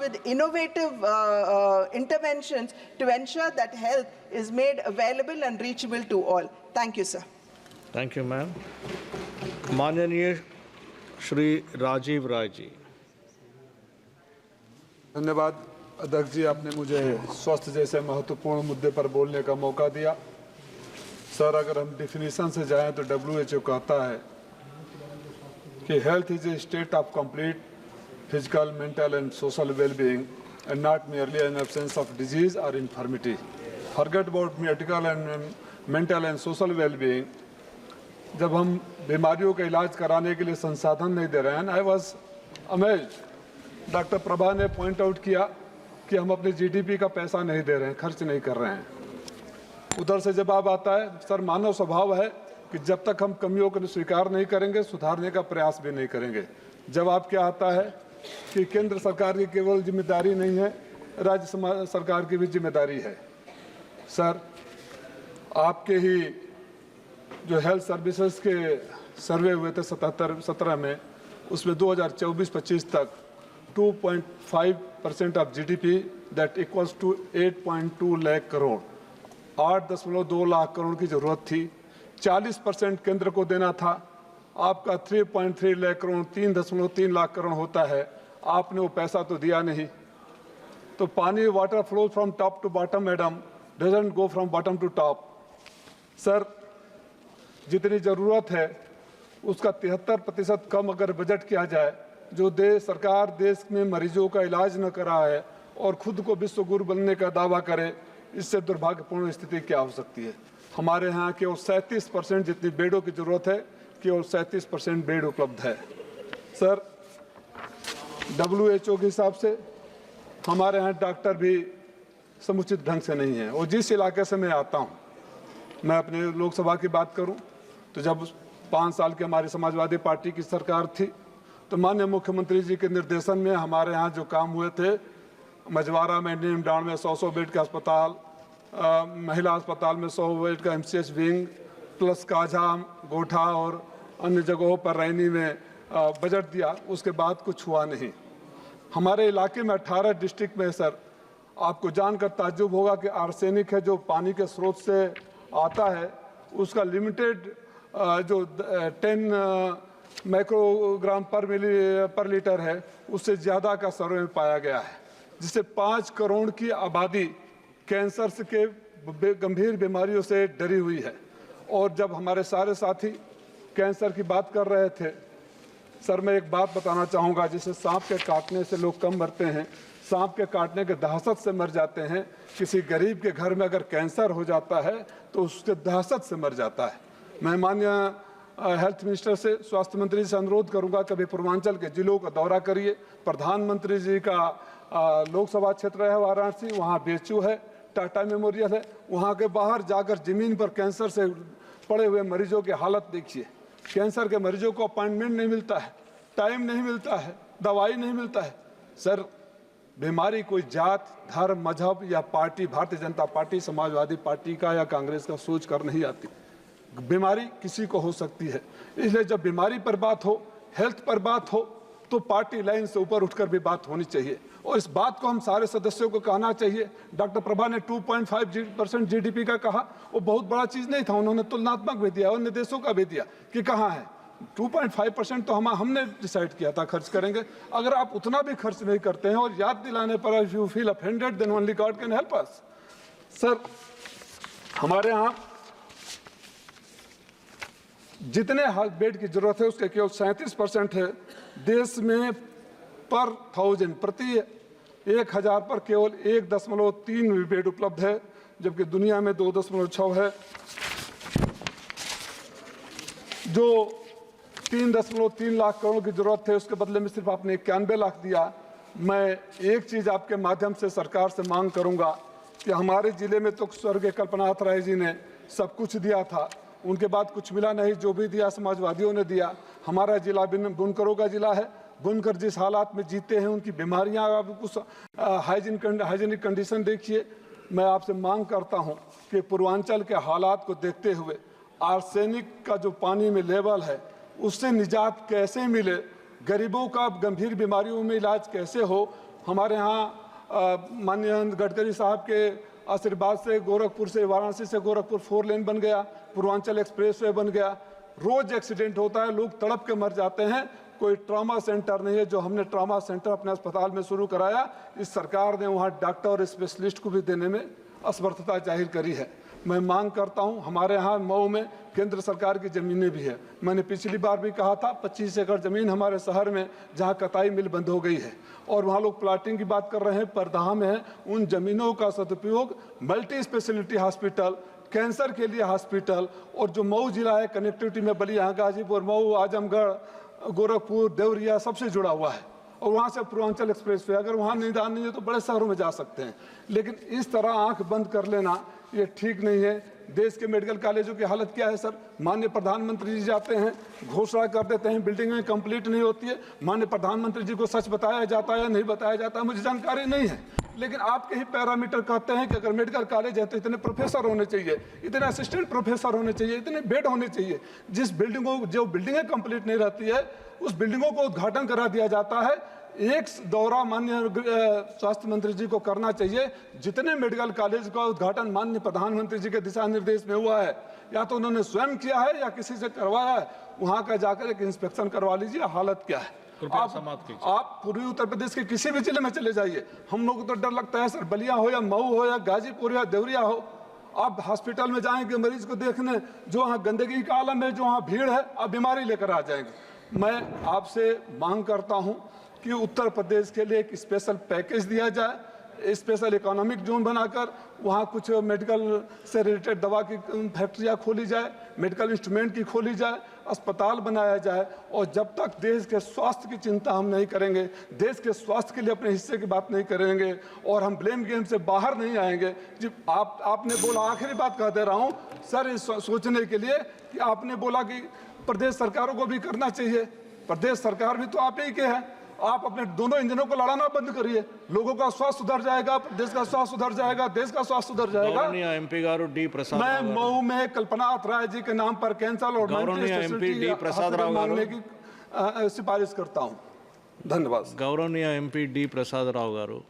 with innovative interventions to ensure that health is made available and reachable to all. Thank you, sir. Thank you, ma'am. माननीय श्री राजीव राय जी। धन्यवाद अध्यक्ष जी, आपने मुझे स्वास्थ्य जैसे महत्वपूर्ण मुद्दे पर बोलने का मौका दिया। सर, अगर हम डिफिनीशन से जाएं तो WHO कहता है कि health is a state of complete physical, mental and social wellbeing and not merely an absence of disease or infirmity. Forget about medical and mental and social well-being. जब हम बीमारियों का इलाज कराने के लिए संसाधन नहीं दे रहे हैं, I was amazed. Doctor Prabha ने पॉइंट आउट किया कि हम अपने GDP का पैसा नहीं दे रहे हैं, खर्च नहीं कर रहे हैं। उधर से जवाब आता है, सर मानव स्वभाव है कि जब तक हम कमियों को स्वीकार नहीं करेंगे, सुधारने का प्रयास भी नहीं करेंगे। जवाब क्या आता है कि केंद्र सरकार की केवल जिम्मेदारी नहीं है, राज्य सरकार की भी जिम्मेदारी है। सर, आपके ही जो हेल्थ सर्विसेज के सर्वे हुए थे 17 में, उसमें 2024-25 तक 2.5% of GDP that equals to 8.2 lakh crore, 8.2 lakh crore की जरूरत थी। 40% केंद्र को देना था। आपका 3.3 लाख करोड़ 3.3 लाख करोड़ होता है, आपने वो पैसा तो दिया नहीं। तो पानी, water flows from top to bottom madam, doesn't go from bottom to top. Sir, जितनी ज़रूरत है उसका 73% कम अगर बजट किया जाए, जो सरकार देश में मरीजों का इलाज न करा है और खुद को विश्व गुरु बनने का दावा करे, इससे दुर्भाग्यपूर्ण स्थिति क्या हो सकती है। हमारे यहाँ केवल 37% जितनी बेडों की ज़रूरत है, केवल 37% बेड उपलब्ध है। सर, WHO के हिसाब से हमारे यहाँ डॉक्टर भी समुचित ढंग से नहीं है। और जिस इलाके से मैं आता हूँ, मैं अपने लोकसभा की बात करूँ तो जब 5 साल की हमारी समाजवादी पार्टी की सरकार थी, तो माननीय मुख्यमंत्री जी के निर्देशन में हमारे यहाँ जो काम हुए थे, मझवारा में, नीमडांड में 100 बेड का अस्पताल, महिला अस्पताल में 100 बेड का MCH विंग, प्लस काझा, गोठा और अन्य जगहों पर रैनी में बजट दिया। उसके बाद कुछ हुआ नहीं। हमारे इलाके में 18 डिस्ट्रिक्ट में सर, आपको जानकर ताज्जुब होगा कि आर्सेनिक है जो पानी के स्रोत से आता है, उसका लिमिटेड जो 10 माइक्रोग्राम पर लीटर है, उससे ज़्यादा का सर्वे में पाया गया है, जिससे 5 करोड़ की आबादी कैंसर के गंभीर बीमारियों से डरी हुई है। और जब हमारे सारे साथी कैंसर की बात कर रहे थे, सर मैं एक बात बताना चाहूँगा, जिसे सांप के काटने से लोग कम मरते हैं, सांप के काटने के दहशत से मर जाते हैं। किसी गरीब के घर में अगर कैंसर हो जाता है तो उसके दहशत से मर जाता है। मैं माननीय हेल्थ मिनिस्टर से, स्वास्थ्य मंत्री से अनुरोध करूंगा, कभी पूर्वांचल के जिलों का दौरा करिए। प्रधानमंत्री जी का लोकसभा क्षेत्र है वाराणसी, वहाँ BHU है, टाटा मेमोरियल है, वहाँ के बाहर जाकर जमीन पर कैंसर से पड़े हुए मरीजों की हालत देखिए। कैंसर के मरीजों को अपॉइंटमेंट नहीं मिलता है, टाइम नहीं मिलता है, दवाई नहीं मिलता है। सर, बीमारी कोई जात, धर्म, मजहब या party, Bharatiya Janata party, Samajwadi party का या कांग्रेस का सोच कर नहीं आती। बीमारी किसी को हो सकती है। इसलिए जब बीमारी पर बात हो, हेल्थ पर बात हो, तो पार्टी लाइन से ऊपर उठकर भी बात होनी चाहिए। और इस बात को हम सारे सदस्यों को कहना चाहिए। डॉक्टर प्रभा ने 2.5% GDP का कहा, वो बहुत बड़ा चीज़ नहीं था। उन्होंने तुलनात्मक भी दिया, अन्य देशों का भी दिया कि कहाँ है। 2.5% तो हमने डिसाइड किया था खर्च करेंगे। अगर आप उतना भी खर्च नहीं करते हैं और याद दिलाने पर if you feel offended then only God can help us. Sir, हमारे यहाँ जितने बेड की जरूरत है उसके केवल 37% है। देश में पर 1000 प्रति 1000 पर केवल 1.3 बेड उपलब्ध है, जबकि दुनिया में 2.6 है। जो 3.3 लाख करोड़ की जरूरत है, उसके बदले में सिर्फ आपने 91 लाख दिया। मैं एक चीज आपके माध्यम से सरकार से मांग करूंगा कि हमारे जिले में तो स्वर्गीय कल्पनाथ राय जी ने सब कुछ दिया था, उनके बाद कुछ मिला नहीं। जो भी दिया समाजवादियों ने दिया। हमारा जिला बुनकरों का जिला है। बुनकर जिस हालात में जीते हैं, उनकी बीमारियां, आप कुछ हाइजीनिक कंडीशन देखिए। मैं आपसे मांग करता हूं कि पूर्वांचल के हालात को देखते हुए आर्सेनिक का जो पानी में लेवल है, उससे निजात कैसे मिले, गरीबों का गंभीर बीमारियों में इलाज कैसे हो, हमारे यहाँ माननीय गडकरी साहब के आशीर्वाद से गोरखपुर से वाराणसी से गोरखपुर 4 लेन बन गया, पूर्वांचल एक्सप्रेसवे बन गया। रोज एक्सीडेंट होता है, लोग तड़प के मर जाते हैं। कोई ट्रॉमा सेंटर नहीं है। जो हमने ट्रॉमा सेंटर अपने अस्पताल में शुरू कराया, इस सरकार ने वहाँ डॉक्टर और स्पेशलिस्ट को भी देने में असमर्थता जाहिर करी है। मैं मांग करता हूं, हमारे यहाँ मऊ में केंद्र सरकार की ज़मीनें भी है। मैंने पिछली बार भी कहा था 25 एकड़ ज़मीन हमारे शहर में जहाँ कताई मिल बंद हो गई है और वहाँ लोग प्लाटिंग की बात कर रहे हैं, परदाह में है। उन ज़मीनों का सदुपयोग मल्टी स्पेशलिटी हॉस्पिटल, कैंसर के लिए हॉस्पिटल, और जो मऊ जिला है कनेक्टिविटी में बलिया, गाजीपुर, मऊ, आजमगढ़, गोरखपुर, देवरिया सबसे जुड़ा हुआ है, और वहाँ से पूर्वांचल एक्सप्रेस वे, अगर वहाँ निदान नहीं है तो बड़े शहरों में जा सकते हैं। लेकिन इस तरह आंख बंद कर लेना ये ठीक नहीं है। देश के मेडिकल कॉलेजों की हालत क्या है सर? माननीय प्रधानमंत्री जी जाते हैं, घोषणा कर देते हैं, बिल्डिंगें कंप्लीट नहीं होती है। माननीय प्रधानमंत्री जी को सच बताया जाता है या नहीं बताया जाता है मुझे जानकारी नहीं है, लेकिन आपके ही पैरामीटर कहते हैं कि अगर मेडिकल कॉलेज है तो इतने प्रोफेसर होने चाहिए, इतने असिस्टेंट प्रोफेसर होने चाहिए, इतने बेड होने चाहिए। जिस बिल्डिंगों जो बिल्डिंगें कंप्लीट नहीं रहती है उस बिल्डिंगों को उद्घाटन करा दिया जाता है। एक दौरा माननीय स्वास्थ्य मंत्री जी को करना चाहिए। जितने मेडिकल कॉलेज का उद्घाटन माननीय प्रधानमंत्री जी के दिशा निर्देश में हुआ है, या तो उन्होंने स्वयं किया है या किसी से करवाया है, वहां का जाकर एक इंस्पेक्शन करवा लीजिए, हालत क्या है। आप पूर्वी उत्तर प्रदेश के किसी भी जिले में चले जाइए, हम लोग को तो डर लगता है सर, बलिया हो या मऊ हो या गाजीपुर या देवरिया हो, आप हॉस्पिटल में जाएंगे मरीज को देखने, जो वहाँ गंदगी का आलम है, जो वहाँ भीड़ है, आप बीमारी लेकर आ जाएंगे। मैं आपसे मांग करता हूँ कि उत्तर प्रदेश के लिए एक स्पेशल पैकेज दिया जाए, स्पेशल इकोनॉमिक जोन बनाकर वहाँ कुछ मेडिकल से रिलेटेड दवा की फैक्ट्रियाँ खोली जाए, मेडिकल इंस्ट्रूमेंट की खोली जाए, अस्पताल बनाया जाए। और जब तक देश के स्वास्थ्य की चिंता हम नहीं करेंगे, देश के स्वास्थ्य के लिए अपने हिस्से की बात नहीं करेंगे और हम ब्लेम गेम से बाहर नहीं आएंगे। जी आपने बोला, आखिरी बात कह दे रहा हूँ सर, इस सोचने के लिए कि आपने बोला कि प्रदेश सरकारों को भी करना चाहिए। प्रदेश सरकार भी तो आप ही के हैं। आप अपने दोनों इंजनों को लड़ाना बंद करिए, लोगों का स्वास्थ्य सुधर जाएगा, देश का स्वास्थ्य सुधर जाएगा, देश का स्वास्थ्य सुधर जाएगा। एमपी गारू डी प्रसाद, मैं मऊ में कल्पनाथ राय जी के नाम पर कैंसर और मांगने की सिफारिश करता हूँ। धन्यवाद। गौरवनीय एमपी डी प्रसाद राव गारू।